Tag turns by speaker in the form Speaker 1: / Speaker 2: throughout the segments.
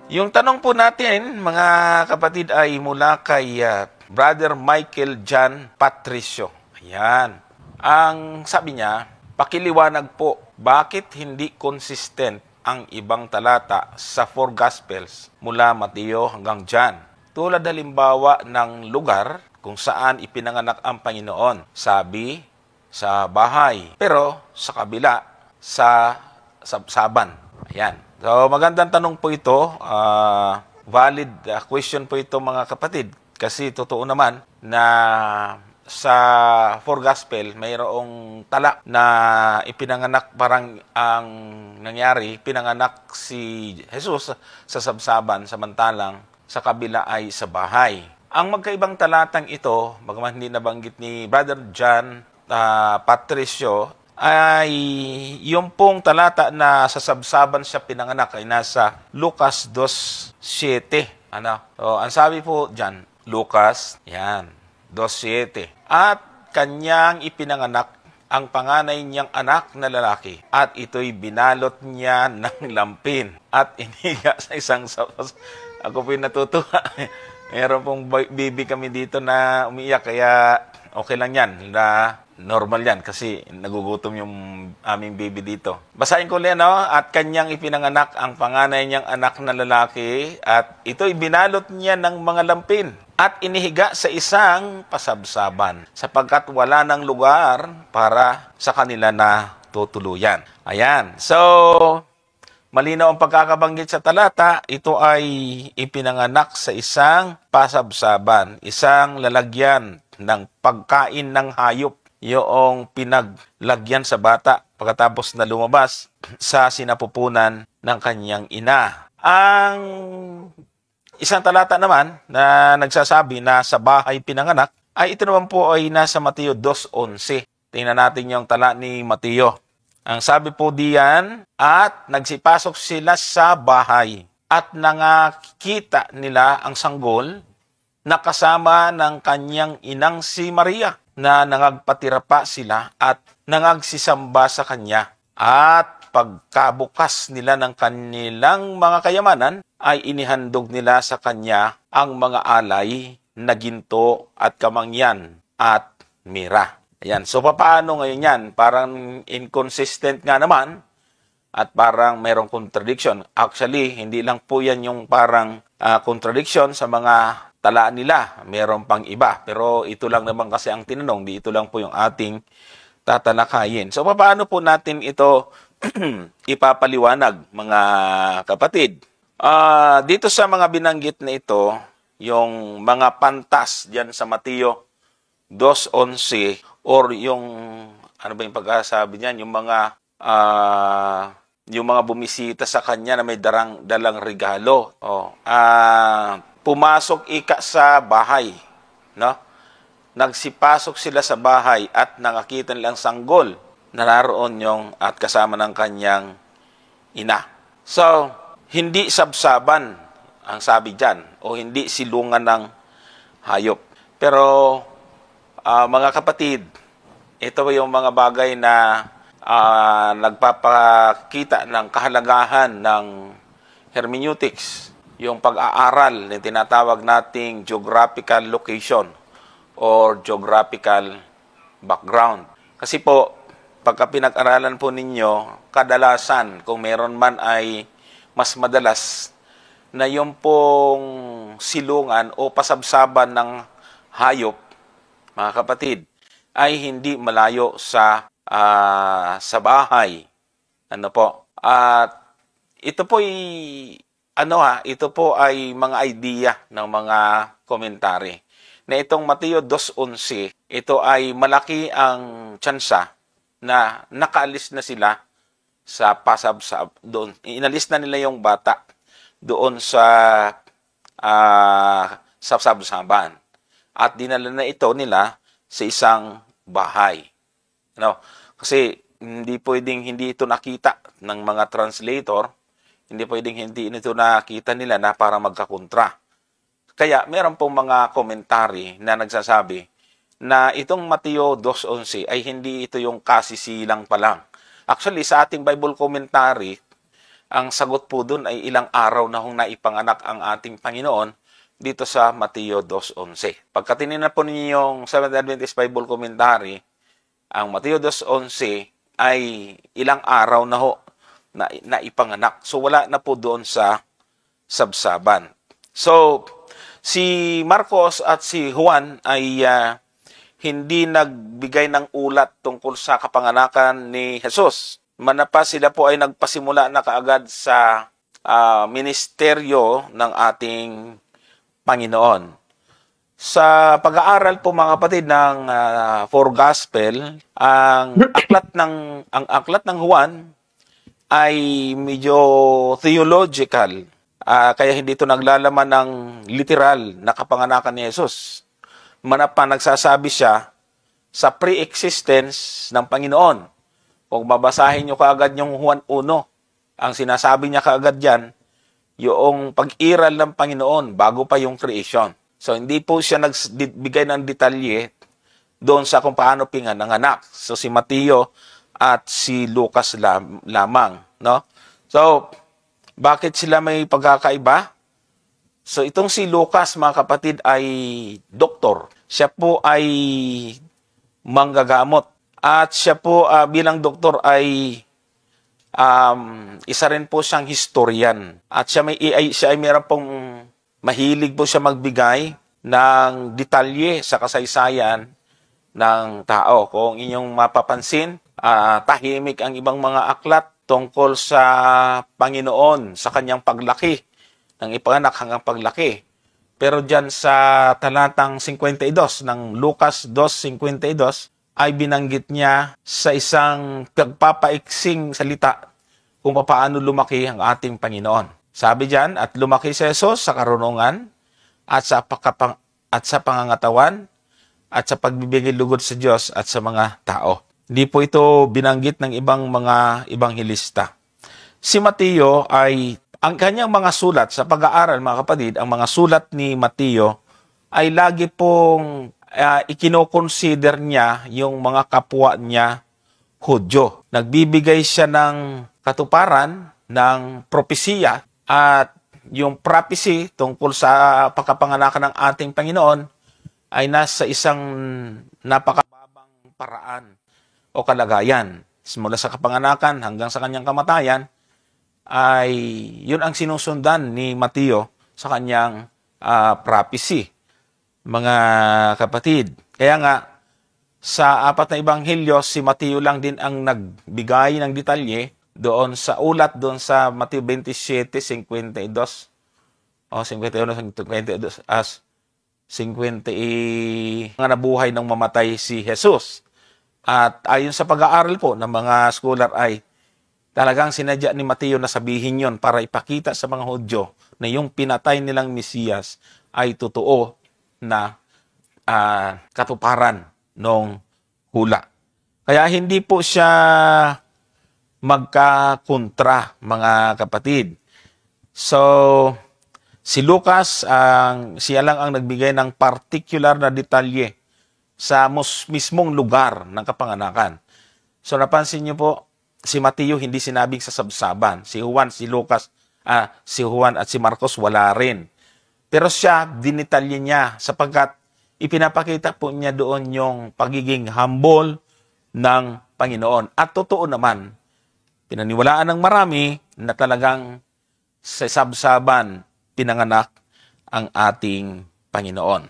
Speaker 1: Yung tanong po natin, mga kapatid, ay mula kay Brother Michael John Patricio. Ayan. Ang sabi niya, pakiliwanag po, bakit hindi consistent ang ibang talata sa four Gospels mula Mateo hanggang John? Tulad halimbawa ng lugar kung saan ipinanganak ang Panginoon. Sabi, sa bahay. Pero sa kabila, sa sabsaban. Ayan. So, magandang tanong po ito. Valid question po ito, mga kapatid. Kasi totoo naman na sa four gospel, mayroong tala na ipinanganak, parang ang nangyari, pinanganak si Jesus sa sabsaban, samantalang sa kabila ay sa bahay. Ang magkaibang talatang ito, bagaman hindi nabanggit ni Brother John Patricio, ay yung pong talata na sa sabsaban siya pinanganak ay nasa Lucas 2:7. So, ang sabi po dyan, Lucas, yan, 2:7. At kanyang ipinanganak ang panganay niyang anak na lalaki, at ito'y binalot niya ng lampin at iniga sa isang sapos. Ako po'y natutuwa. Meron pong baby kami dito na umiiyak, kaya okay lang yan. Normal yan kasi nagugutom yung aming baby dito. Basahin ko ulit, no? At kanyang ipinanganak ang panganay niyang anak na lalaki, at ito'y binalot niya ng mga lampin at inihiga sa isang pasabsaban, sapagkat wala ng lugar para sa kanila na tutuluyan. Ayan. So, malinaw ang pagkakabanggit sa talata, ito ay ipinanganak sa isang pasabsaban, isang lalagyan ng pagkain ng hayop, yung pinaglagyan sa bata pagkatapos na lumabas sa sinapupunan ng kanyang ina. Ang isang talata naman na nagsasabi na sa bahay pinanganak, ay ito naman po ay nasa Mateo 2:11. Tingnan natin yung tala ni Mateo. Ang sabi po diyan, at nagsipasok sila sa bahay at nakita nila ang sanggol na kasama ng kanyang inang si Maria, na nangagpatira pa sila at nangagsisamba sa kanya. At pagkabukas nila ng kanilang mga kayamanan, ay inihandog nila sa kanya ang mga alay na ginto at kamangyan at mira. Ayan. So, paano ngayon yan? Parang inconsistent nga naman at parang mayroong contradiction. Actually, hindi lang po yan yung parang contradiction sa mga talaan nila, meron pang iba. Pero ito lang naman kasi ang tinanong, di ito lang po yung ating tatalakayin. So, paano po natin ito ipapaliwanag, mga kapatid? Dito sa mga binanggit na ito, yung mga pantas dyan sa Mateo 2:11, or yung, ano ba yung pagkasabi niyan, yung mga bumisita sa kanya na may dalang regalo. Pumasok sa bahay, no? Nagsipasok sila sa bahay at nakakita nilang sanggol na naroon yung at kasama ng kanyang ina. So, hindi sabsaban ang sabi diyan, o hindi silungan ng hayop. Pero mga kapatid, ito yung mga bagay na nagpapakita ng kahalagahan ng hermeneutics, yung pag-aaral na tinatawag nating geographical location or geographical background. Kasi po, pagka pinag-aralan po ninyo, kadalasan, kung meron man ay mas madalas, na yung pong silungan o pasabsaban ng hayop, mga kapatid, ay hindi malayo sa bahay. Ano po? At ito po ito po ay mga idea ng mga komentary. Na itong Mateo 2:11, ito ay malaki ang tsansa na nakaalis na sila sa pasabsab doon. Inalis na nila yung bata doon sa sabsaban. At dinala na ito nila sa isang bahay. Kasi hindi pwedeng hindi ito nakita ng mga translator, hindi pwedeng hindi ito nakita nila na para magkakontra. Kaya meron pong mga komentary na nagsasabi na itong Mateo 2:11 ay hindi ito yung kasisilang pa lang. Actually, sa ating Bible commentary, Ang sagot po dun ay ilang araw na hong naipanganak ang ating Panginoon dito sa Mateo 2:11. Pagka tinignan po ninyo yung Seventh Adventist Bible Commentary, ang Mateo 2:11 ay ilang araw na ho na ipanganak. So wala na po doon sa sabsaban. So si Marcos at si Juan ay hindi nagbigay ng ulat tungkol sa kapanganakan ni Jesus. Manapa sila po ay nagpasimula na kaagad sa ministeryo ng ating Panginoon. Sa pag-aaral po mga kapatid ng Four Gospel, ang aklat ng Juan ay medyo theological. Kaya hindi ito naglalaman ng literal na kapanganakan ni Jesus. Manapa nagsasabi siya sa pre-existence ng Panginoon. Kung babasahin nyo kaagad yung Juan 1, ang sinasabi niya kaagad dyan, yung pag-iral ng Panginoon bago pa yung creation. So, hindi po siya nagbigay ng detalye doon sa kung paano pinanganak. So, si Mateo at si Lucas lamang. No? So, bakit sila may pagkakaiba? So, itong si Lucas, mga kapatid, ay doktor. Siya po ay manggagamot. At siya po bilang doktor ay isa rin po siyang historian. At siya ay meron pong mahilig po siya magbigay ng detalye sa kasaysayan ng tao. Kung inyong mapapansin, tahimik ang ibang mga aklat tungkol sa Panginoon, sa kanyang paglaki, ng ipanganak hanggang paglaki. Pero dyan sa talatang 52 ng Lucas 2:52, ay binanggit niya sa isang pagpapaiksing salita kung paano lumaki ang ating Panginoon. Sabi diyan, at lumaki si Jesus sa karunungan at sa pangangatawan at sa pagbibigay lugod sa Diyos at sa mga tao. Hindi po ito binanggit ng ibang mga ibanghilista. Si Mateo ay, ang kanyang mga sulat sa pag-aaral, mga kapatid, ang mga sulat ni Mateo ay lagi pong ikinoconsider niya yung mga kapwa niya Hudyo. Nagbibigay siya ng katuparan ng propesiya at yung prophecy tungkol sa pagkapanganakan ng ating Panginoon ay nasa isang napakababang paraan o kalagayan. Mula sa kapanganakan hanggang sa kanyang kamatayan ay yun ang sinusundan ni Mateo sa kanyang prophecy. Mga kapatid. Kaya nga, sa apat na ibanghilyo, si Mateo lang din ang nagbigay ng detalye doon sa ulat doon sa Mateo 27:52 o 51:52 as 50 mga nabuhay ng mamatay si Jesus. At ayon sa pag-aaral po ng mga scholar ay talagang sinadya ni Mateo na sabihin yon para ipakita sa mga Hudyo na yung pinatay nilang Mesiyas ay totoo na katuparan ng hula. Kaya hindi po siya magkakontra, mga kapatid. So, si Lucas, siya lang ang nagbigay ng particular na detalye sa mismong lugar ng kapanganakan. So, napansin niyo po, si Mateo hindi sinabing sa sabsaban. Si Juan, si Lucas, si Juan at si Marcos wala rin. Pero siya, dinitalye niya sapagkat ipinapakita po niya doon yung pagiging humble ng Panginoon. At totoo naman, pinaniwalaan ng marami na talagang sa sabsaban pinanganak ang ating Panginoon.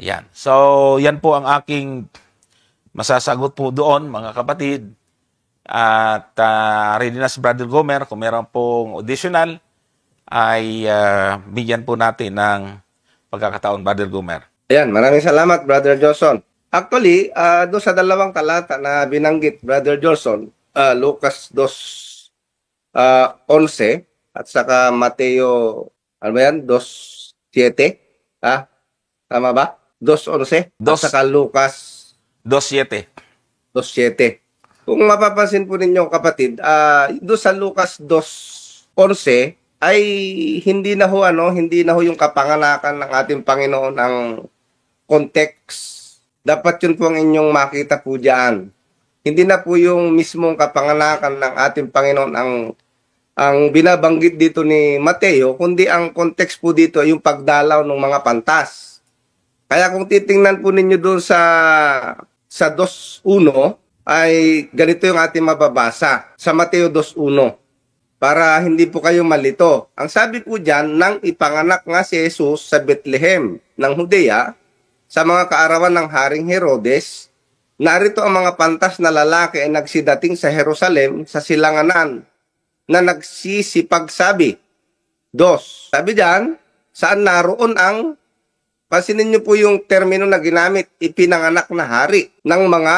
Speaker 1: Ayan. So, yan po ang aking masasagot po doon, mga kapatid. At ready na si Brother Gomer, kung meron pong additional, ay bigyan po natin ng pagkakataon, Brother Gomer.
Speaker 2: Ayan, maraming salamat, Brother Johnson. Actually, doon sa dalawang talata na binanggit, Brother Johnson, Lucas 2:11 at saka Mateo, ano ba yan? 2:7? Tama ba? 2:11 at saka Lucas
Speaker 1: 2:7.
Speaker 2: 2:7. Kung mapapansin po ninyo, kapatid, doon sa Lucas 2:11 ay hindi na ho yung kapanganakan ng ating Panginoon ang context. Dapat yun po ang inyong makita po diyan. Hindi na po yung mismong kapanganakan ng ating Panginoon ang ang binabanggit dito ni Mateo, kundi ang context po dito ay yung pagdalaw ng mga pantas. Kaya kung titingnan po ninyo doon sa 2:1, ay ganito yung ating mababasa sa Mateo 2:1 para hindi po kayo malito. Ang sabi po diyan, nang ipanganak nga si Jesus sa Bethlehem ng Judea sa mga kaarawan ng Haring Herodes, narito ang mga pantas na lalaki ay nagsidating sa Jerusalem sa silanganan na nagsisipagsabi. 2. Sabi diyan, saan naroon ang, pansinin niyo po yung termino na ginamit, ipinanganak na hari ng mga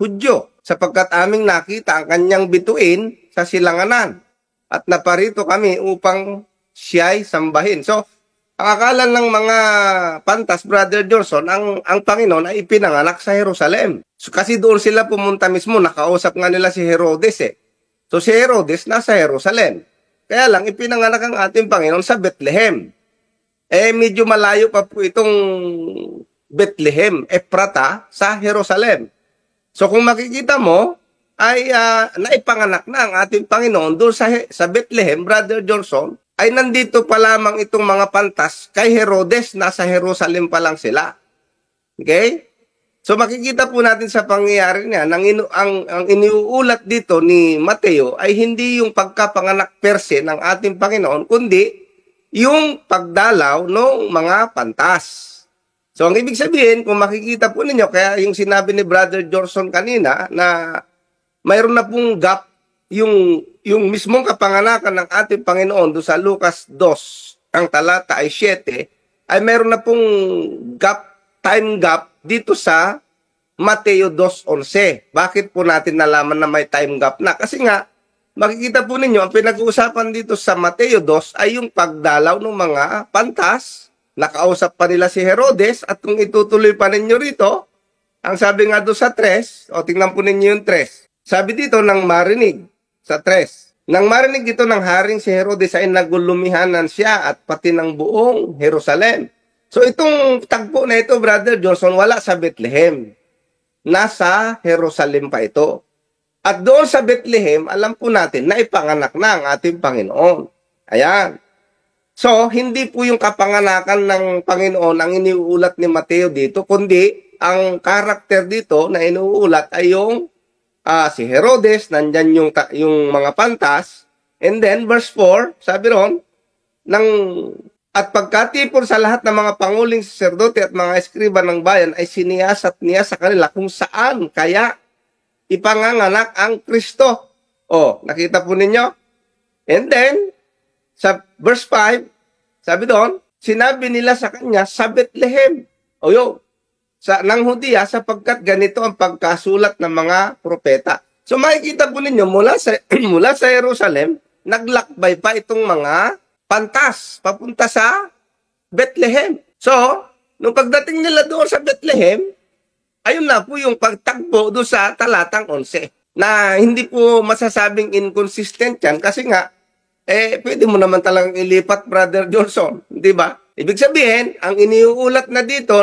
Speaker 2: Hudyo, sapagkat aming nakita ang kanyang bituin sa silanganan at naparito kami upang siya'y sambahin. So, ang akala ng mga pantas, Brother Johnson, ang Panginoon ay ipinanganak sa Jerusalem. So, kasi doon sila pumunta mismo, nakausap nga nila si Herodes eh. So, si Herodes nasa Jerusalem. Kaya lang, ipinanganak ang ating Panginoon sa Bethlehem. Medyo malayo pa po itong Bethlehem, Ephrata, sa Jerusalem. So, kung makikita mo, ay naipanganak na ang ating Panginoon doon sa Bethlehem, Brother Johnson, ay nandito pa lamang itong mga pantas kay Herodes, nasa Jerusalem pa lang sila. Okay? So makikita po natin sa pangyayari niya, ang iniuulat dito ni Mateo ay hindi yung pagkapanganak per se ng ating Panginoon, kundi yung pagdalaw ng mga pantas. So ang ibig sabihin, kung makikita po ninyo, kaya yung sinabi ni Brother Johnson kanina na mayroon na pong gap yung mismong kapanganakan ng ating Panginoon do sa Lucas 2, ang talata ay 7, ay mayroon na pong time gap dito sa Mateo 2:11. Bakit po natin nalaman na may time gap na? Kasi nga, makikita po ninyo, ang pinag-uusapan dito sa Mateo 2 ay yung pagdalaw ng mga pantas. Nakausap pa nila si Herodes, at kung itutuloy pa ninyo rito, ang sabi nga doon sa 3, o tingnan po ninyo yung 3. Sabi dito, nang marinig, sa 3, nang marinig dito ng haring si Herodes ay nagulumihanan siya at pati ng buong Jerusalem. So itong tagpo na ito, Brother Johnson, wala sa Bethlehem. Nasa Jerusalem pa ito. At doon sa Bethlehem, alam po natin na ipanganak na ang ating Panginoon. Ayan. So, hindi po yung kapanganakan ng Panginoon ang iniuulat ni Mateo dito, kundi ang karakter dito na iniuulat ay yung si Herodes, nandyan yung mga pantas, and then verse 4, sabi ron, at pagkatipon sa lahat ng mga panguling saserdote at mga eskriba ng bayan ay siniyasat niya sa kanila kung saan kaya ipanganganak ang Kristo. Nakita po ninyo? And then, sa verse 5, sabi doon, sinabi nila sa kanya sa Bethlehem. Ng Judea, sapagkat ganito ang pagkasulat ng mga propeta. So makikita po ninyo, mula sa Jerusalem, naglakbay pa itong mga pantas papunta sa Bethlehem. So, nung pagdating nila doon sa Bethlehem, ayun na po yung pagtagpo doon sa talatang 11, na hindi po masasabing inconsistent yan, kasi nga, pwede mo naman talagang ilipat, Brother Johnson, di ba? Ibig sabihin, ang iniuulat na dito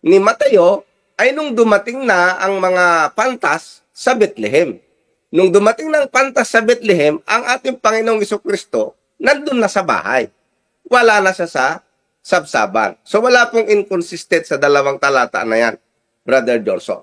Speaker 2: ni Mateo ay nung dumating na ang mga pantas sa Bethlehem. Nung dumating ng pantas sa Bethlehem, ang ating Panginoong Jesucristo nandun na sa bahay. Wala na siya sa sabsaban. So wala pong inconsistent sa dalawang talata na yan, Brother Johnson.